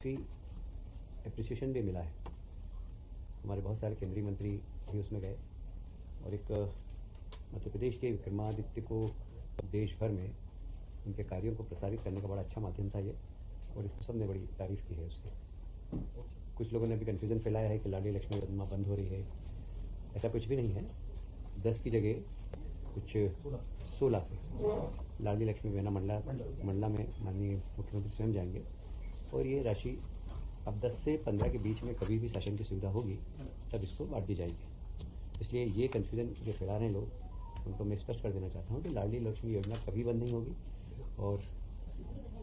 काफ़ी एप्रिसिएशन भी मिला है। हमारे बहुत सारे केंद्रीय मंत्री भी उसमें गए और एक मध्य प्रदेश के विक्रमादित्य को देश भर में उनके कार्यों को प्रसारित करने का बड़ा अच्छा माध्यम था ये, और इसको सबने बड़ी तारीफ़ की है उसकी। कुछ लोगों ने भी कन्फ्यूज़न फैलाया है कि लाडली लक्ष्मी योजना बंद हो रही है। ऐसा कुछ भी नहीं है। 10 की जगह कुछ 16 से लाडली लक्ष्मी बहना मंडला में माननीय मुख्यमंत्री स्वयं जाएंगे और ये राशि अब 10 से 15 के बीच में कभी भी शासन की सुविधा होगी तब इसको बांट दी जाएगी। इसलिए ये कन्फ्यूज़न जो फैला रहे हैं लोग, उनको मैं स्पष्ट कर देना चाहता हूँ कि लाडली लक्ष्मी योजना कभी बंद नहीं होगी। और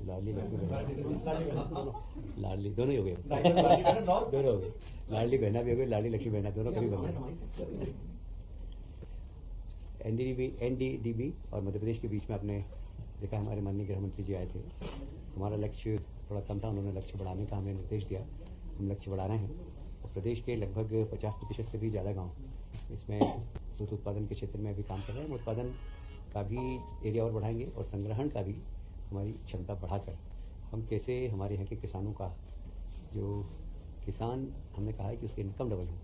लाडली लक्ष्मी लाडली दोनों ही हो गए, दोनों हो गए, लाडली बहना भी हो गई, लाडली लक्ष्मी बहना, दोनों कभी बंद नहीं। एनडीडीबी और मध्य प्रदेश के बीच में आपने देखा, हमारे माननीय गृह मंत्री जी आए थे। हमारा लक्ष्य थोड़ा कम था, उन्होंने लक्ष्य बढ़ाने का हमें निर्देश दिया। हम लक्ष्य बढ़ा रहे हैं और प्रदेश के लगभग 50% से भी ज़्यादा गांव इसमें दूध उत्पादन के क्षेत्र में अभी काम कर रहे हैं। उत्पादन का भी एरिया और बढ़ाएंगे और संग्रहण का भी हमारी क्षमता बढ़ाकर हम कैसे हमारे यहाँ के किसानों का, जो किसान हमने कहा है कि उसकी इनकम डबल हो,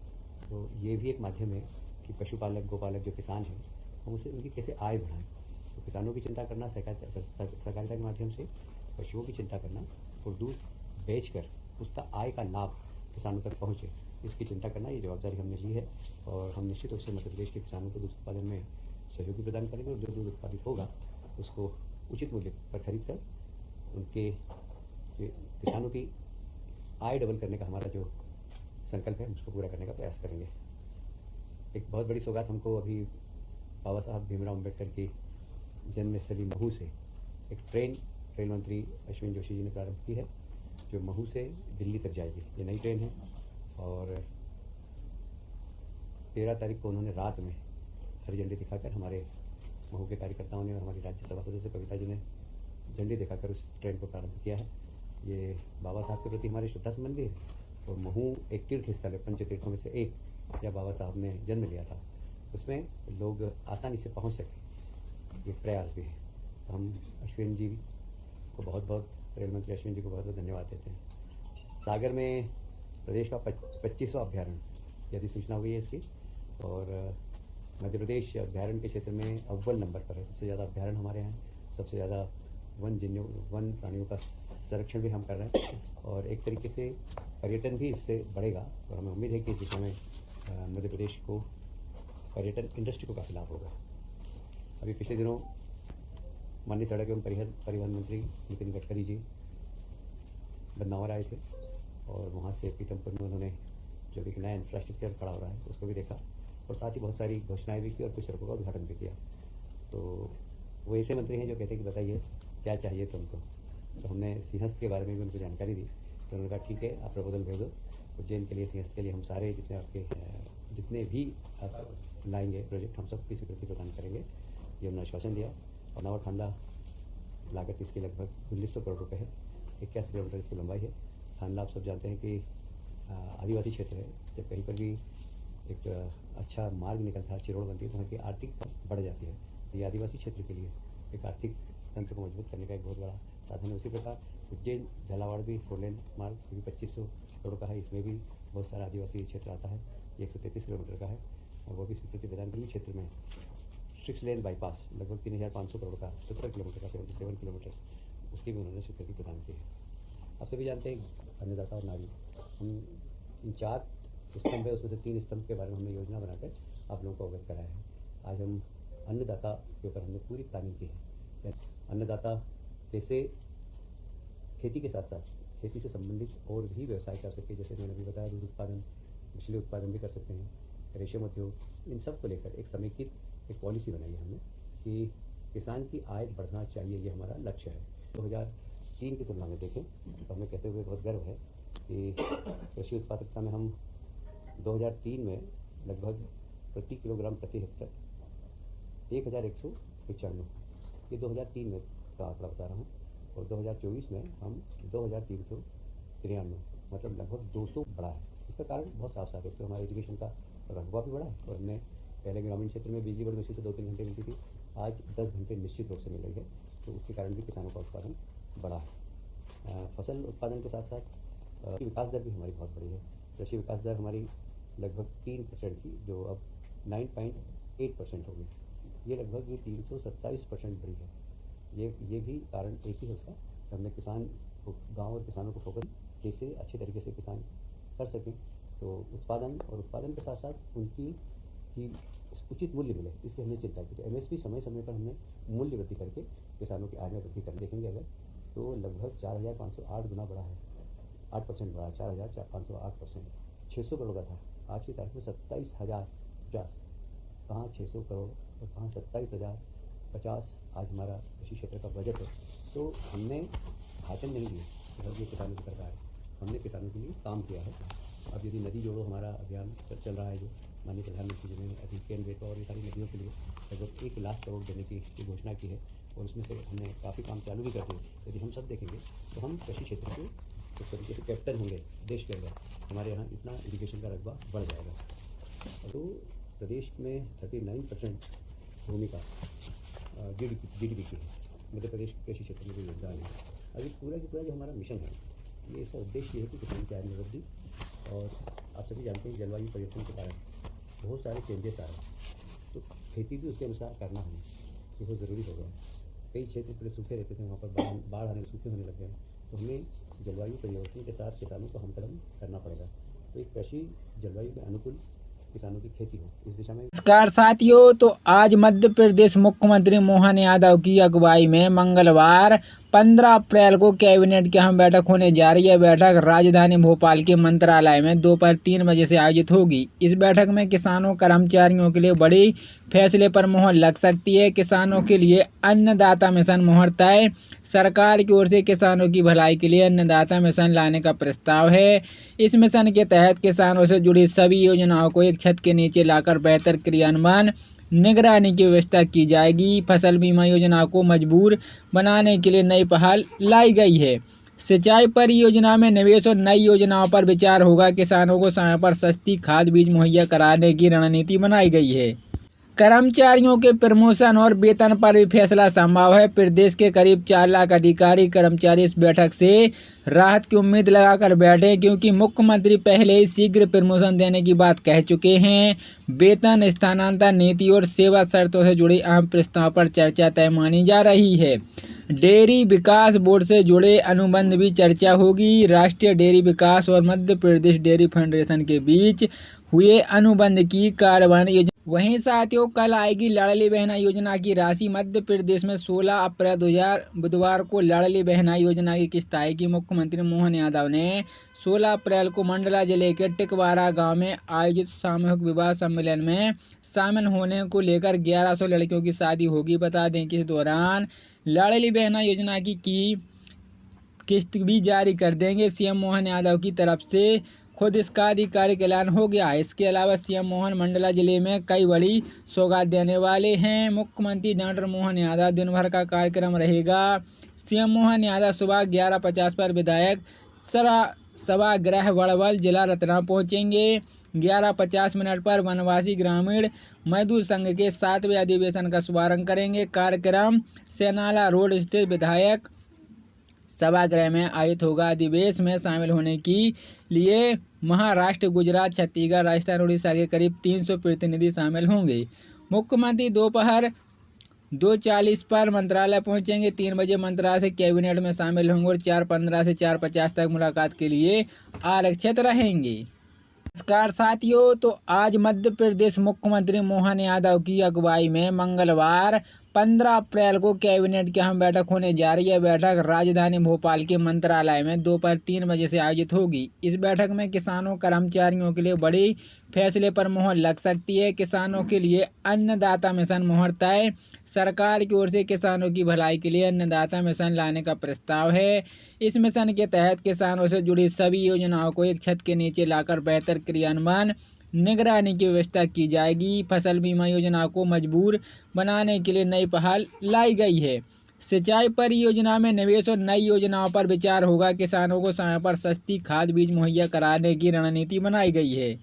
तो ये भी एक माध्यम है कि पशुपालक गोपालक जो किसान हैं हम उसे उनकी कैसे आय बढ़ाएं। तो किसानों की चिंता करना, सहकारिता के माध्यम से पशुओं की चिंता करना और दूध बेचकर उसका आय का लाभ किसानों तक पहुँचे, इसकी चिंता करना, ये जवाबदारी हमने ली है। और हम निश्चित रूप से मध्य प्रदेश के किसानों को दूध उत्पादन में सहयोग भी प्रदान करेंगे और जो दूध उत्पादित होगा उसको उचित मूल्य पर खरीद कर उनके किसानों की आय डबल करने का हमारा जो संकल्प है उसको पूरा करने का प्रयास करेंगे। एक बहुत बड़ी सौगात हमको अभी बाबा साहब भीमराव अम्बेडकर की जन्मस्थली महू से एक ट्रेन रेल मंत्री अश्विनी जोशी जी ने प्रारंभ की है, जो महू से दिल्ली तक जाएगी। ये नई ट्रेन है और 13 तारीख को उन्होंने रात में हरी झंडी दिखाकर, हमारे महू के कार्यकर्ताओं ने और हमारी राज्यसभा सदस्य कविता जी ने झंडी दिखाकर उस ट्रेन को प्रारंभ किया है। ये बाबा साहब के प्रति हमारी श्रद्धा संबंधी है और महू एक तीर्थ स्थल है, पंच तीर्थों में से एक, जहाँ बाबा साहब ने जन्म लिया था। उसमें लोग आसानी से पहुँच सके, ये प्रयास भी है। हम अश्विन जी को बहुत बहुत, रेल मंत्री अश्विन जी को बहुत बहुत धन्यवाद देते हैं। सागर में प्रदेश का 25वां अभ्यारण्य की अधिसूचना हुई है इसकी, और मध्य प्रदेश अभ्यारण्य के क्षेत्र में अव्वल नंबर पर है। सबसे ज़्यादा अभ्यारण्य हमारे यहाँ, सबसे ज़्यादा वन प्राणियों का संरक्षण भी हम कर रहे हैं और एक तरीके से पर्यटन भी इससे बढ़ेगा और हमें उम्मीद है कि इस दिशा में मध्य प्रदेश को पर्यटन इंडस्ट्री को काफ़ी लाभ होगा। अभी पिछले दिनों माननीय सड़क एवं परिवहन मंत्री नितिन गडकरी जी बदनावर आए थे और वहाँ से पीतमपुर में उन्होंने जो भी नया इंफ्रास्ट्रक्चर खड़ा हो रहा है उसको भी देखा और साथ ही बहुत सारी घोषणाएं भी की और कुछ सड़कों का उद्घाटन भी किया। तो वो ऐसे मंत्री हैं जो कहते हैं कि बताइए क्या चाहिए तुमको। तो हमने सिंहस्थ के बारे में भी उनको जानकारी दी, तो उन्होंने कहा ठीक है, आप प्रपोजल भेजो। उज्जैन के लिए, सिंहस्थ के लिए हम सारे जितने भी आप लाएंगे प्रोजेक्ट, हम सबकी स्वीकृति प्रदान करेंगे, ये हमने आश्वासन दिया। और नवा खांडा लागत इसकी लगभग 1900 करोड़ रुपये है, 81 किलोमीटर इसकी लंबाई है। खांडा आप सब जानते हैं कि आदिवासी क्षेत्र है, जब कहीं पर भी एक अच्छा मार्ग निकलता है, चिरोड़ बनती है, तो वहाँ की आर्थिक बढ़ जाती है। ये आदिवासी क्षेत्र के लिए एक आर्थिक तंत्र को मजबूत करने का एक बहुत बड़ा साधन है। उसी प्रकार उज्जैन झालावाड़ भी 4 लेन मार्ग, जो 2500 करोड़ का है, इसमें भी बहुत सारा आदिवासी क्षेत्र आता है। ये 133 किलोमीटर का है और वो भी स्वीकृति प्रदान करेंगे। क्षेत्र में 6 लेन बाईपास लगभग 3500 करोड़ का, 17 किलोमीटर का, 77 किलोमीटर, उसकी भी उन्होंने स्वीकृति प्रदान की है। आप सभी जानते हैं अन्नदाता और नारी, हम इन 4 स्तंभ है, उसमें से 3 स्तंभ के बारे में हमने योजना बनाकर आप लोगों को अवगत कराया है। आज हम अन्नदाता के ऊपर हमने पूरी प्लानिंग की है। अन्नदाता कैसे खेती के साथ साथ खेती से संबंधित और भी व्यवसाय कर सके, जैसे मैंने अभी बताया, दूध उत्पादन, मछली उत्पादन भी कर सकते हैं, रेशम उद्योग, इन सब को लेकर एक समेकित एक पॉलिसी बनाई है हमने कि किसान की आय बढ़ना चाहिए, ये हमारा लक्ष्य है। 2003 की तुलना में देखें तो हमें कहते हुए बहुत गर्व है कि कृषि उत्पादकता में हम 2003 में लगभग प्रति किलोग्राम प्रति हेक्टर 1195, ये 2003 में का आंकड़ा बता रहा हूँ, और 2024 में हम 2393, मतलब लगभग 200 बढ़ा है। इसका कारण बहुत साफ साफ है, तो हमारे एजुकेशन का रकबा भी बढ़ा है और हमने पहले ग्रामीण क्षेत्र में बिजली बड़ी मुश्किल से 2-3 घंटे मिलती थी, आज 10 घंटे निश्चित रूप से मिल रही है। तो उसके कारण भी किसानों का उत्पादन बढ़ा है। फसल उत्पादन के साथ साथ विकास दर भी हमारी बहुत बड़ी है। कृषि विकास दर हमारी लगभग 3% थी, जो अब 9.8% हो गई। ये लगभग 327% बढ़ी है। ये भी कारण एक ही है उसका, हमने किसान गाँव और किसानों को फोकस कैसे अच्छे तरीके से किसान कर सकें, तो उत्पादन के साथ साथ उनकी की उचित मूल्य मिले, इसकी हमने चिंता की। तो एमएसपी समय समय पर हमने मूल्य वृद्धि करके किसानों की आय में वृद्धि कर देखेंगे अगर, तो लगभग 4,508 गुना बढ़ा है, 8% बढ़ा, 4,508%। 600 करोड़ का था, आज की तारीख में 27,050। कहाँ 600 करोड़ और कहाँ 27,050 आज हमारा कृषि क्षेत्र का बजट है। तो हमने भाषण नहीं दिए, ये किसानों की सरकार है, हमने किसानों के लिए काम किया है। अब यदि नदी जोड़ो हमारा अभियान चल रहा है, जो माननीय प्रधानमंत्री जी ने अभी केन बेतवा और ये सारी नदियों के लिए लगभग 1 लाख करोड़ देने की घोषणा की है, और उसमें से हमने काफ़ी काम चालू भी कर दिए। यदि हम सब देखेंगे तो हम कृषि क्षेत्र के इस तरीके से कैप्टन होंगे देश के अंदर, हमारे यहाँ इतना इरिगेशन का रकबा बढ़ जाएगा। तो प्रदेश में 39% भूमि का GDP की है, मध्य प्रदेश कृषि क्षेत्र में जो योगदान है। अभी पूरा की पूरा जो हमारा मिशन है, ये इसका उद्देश्य है कि किसान की आय में वृद्धि, और आप सभी जानते हैं जलवायु परिवर्तन के कारण बहुत सारे चेंजेस आ रहे हैं, तो खेती भी उसके अनुसार करना हमें ये बहुत ज़रूरी हो गया है। कई क्षेत्र पूरे सूखे रहते थे, वहाँ पर बाढ़ आने सूखे होने लग गए हैं, तो हमें जलवायु परिवर्तन के साथ किसानों को हमकदम करना पड़ेगा। तो एक कृषि जलवायु के अनुकूल किसानों की खेती हो, इस दिशा में। नमस्कार साथियों, तो आज मध्य प्रदेश मुख्यमंत्री मोहन यादव की अगुवाई में मंगलवार 15 अप्रैल को कैबिनेट की अहम बैठक होने जा रही है। बैठक राजधानी भोपाल के मंत्रालय में दोपहर 3 बजे से आयोजित होगी। इस बैठक में किसानों कर्मचारियों के लिए बड़ी फैसले पर मोहर लग सकती है। किसानों के लिए अन्नदाता मिशन मोहर तय। सरकार की ओर से किसानों की भलाई के लिए अन्नदाता मिशन लाने का प्रस्ताव है। इस मिशन के तहत किसानों से जुड़ी सभी योजनाओं को एक छत के नीचे लाकर बेहतर क्रियान्वयन निगरानी की व्यवस्था की जाएगी। फसल बीमा योजना को मजबूर बनाने के लिए नई पहल लाई गई है। सिंचाई परियोजना में निवेश और नई योजनाओं पर विचार होगा। किसानों को समय पर सस्ती खाद बीज मुहैया कराने की रणनीति बनाई गई है। कर्मचारियों के प्रमोशन और वेतन पर भी फैसला संभव है। प्रदेश के करीब 4 लाख अधिकारी कर्मचारी इस बैठक से राहत की उम्मीद लगाकर बैठे, क्योंकि मुख्यमंत्री पहले ही शीघ्र प्रमोशन देने की बात कह चुके हैं। वेतन, स्थानांतरण नीति और सेवा शर्तों से जुड़े अहम प्रस्ताव पर चर्चा तय मानी जा रही है। डेयरी विकास बोर्ड से जुड़े अनुबंध भी चर्चा होगी। राष्ट्रीय डेयरी विकास और मध्य प्रदेश डेयरी फेडरेशन के बीच हुए अनुबंध की कार्रवाई। वहीं साथियों, कल आएगी लाडली बहना योजना की राशि। मध्य प्रदेश में 16 अप्रैल 2000 बुधवार को लाडली बहना योजना की किस्त आएगी। मुख्यमंत्री मोहन यादव ने 16 अप्रैल को मंडला जिले के टिकवारा गांव में आयोजित सामूहिक विवाह सम्मेलन में शामिल होने को लेकर 1100 लड़कियों की शादी होगी। बता दें कि इस दौरान लाडली बहना योजना की किस्त भी जारी कर देंगे। सीएम मोहन यादव की तरफ से खुद इसका आधिकारिक ऐलान हो गया है। इसके अलावा सीएम मोहन मंडला जिले में कई बड़ी सौगात देने वाले हैं। मुख्यमंत्री डॉक्टर मोहन यादव दिन भर का कार्यक्रम रहेगा। सीएम मोहन यादव सुबह 11:50 पर विधायक सभागृह वड़वल जिला रतना पहुंचेंगे। 11:50 पर वनवासी ग्रामीण मजदूर संघ के 7वें अधिवेशन का शुभारंभ करेंगे। कार्यक्रम सेनाला रोड स्थित विधायक सभागृह में आयोजित होगा। अधिवेशन में शामिल होने के लिए महाराष्ट्र, गुजरात, छत्तीसगढ़, राजस्थान, उड़ीसा के करीब 300 प्रतिनिधि शामिल होंगे। मुख्यमंत्री दोपहर 2:40 पर मंत्रालय पहुंचेंगे। 3 बजे मंत्रालय से कैबिनेट में शामिल होंगे और 4:15 से 4:50 तक मुलाकात के लिए आरक्षित रहेंगे। नमस्कार साथियों, तो आज मध्य प्रदेश मुख्यमंत्री मोहन यादव की अगुवाई में मंगलवार 15 अप्रैल को कैबिनेट की अहम बैठक होने जा रही है। बैठक राजधानी भोपाल के मंत्रालय में दोपहर 3 बजे से आयोजित होगी। इस बैठक में किसानों कर्मचारियों के लिए बड़ी फैसले पर मोहर लग सकती है। किसानों के लिए अन्नदाता मिशन मोहर तय। सरकार की ओर से किसानों की भलाई के लिए अन्नदाता मिशन लाने का प्रस्ताव है। इस मिशन के तहत किसानों से जुड़ी सभी योजनाओं को एक छत के नीचे लाकर बेहतर क्रियान्वयन निगरानी की व्यवस्था की जाएगी। फसल बीमा योजना को मजबूर बनाने के लिए नई पहल लाई गई है। सिंचाई परियोजना में निवेश और नई योजनाओं पर विचार होगा। किसानों को समय पर सस्ती खाद बीज मुहैया कराने की रणनीति बनाई गई है।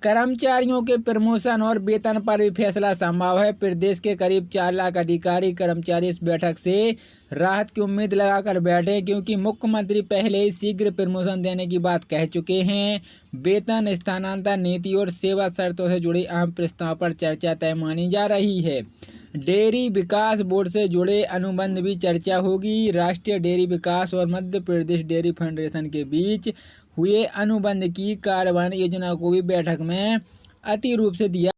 कर्मचारियों के प्रमोशन और वेतन पर भी फैसला संभव है। प्रदेश के करीब 4 लाख अधिकारी कर्मचारी इस बैठक से राहत की उम्मीद लगाकर बैठे हैं, क्योंकि मुख्यमंत्री पहले ही शीघ्र प्रमोशन देने की बात कह चुके हैं। वेतन, स्थानांतरण नीति और सेवा शर्तों से जुड़े अहम प्रस्ताव पर चर्चा तय मानी जा रही है। डेयरी विकास बोर्ड से जुड़े अनुबंध भी चर्चा होगी। राष्ट्रीय डेयरी विकास और मध्य प्रदेश डेयरी फेडरेशन के बीच हुए अनुबंध की कार्यान्वयन योजना को भी बैठक में अति रूप से दिया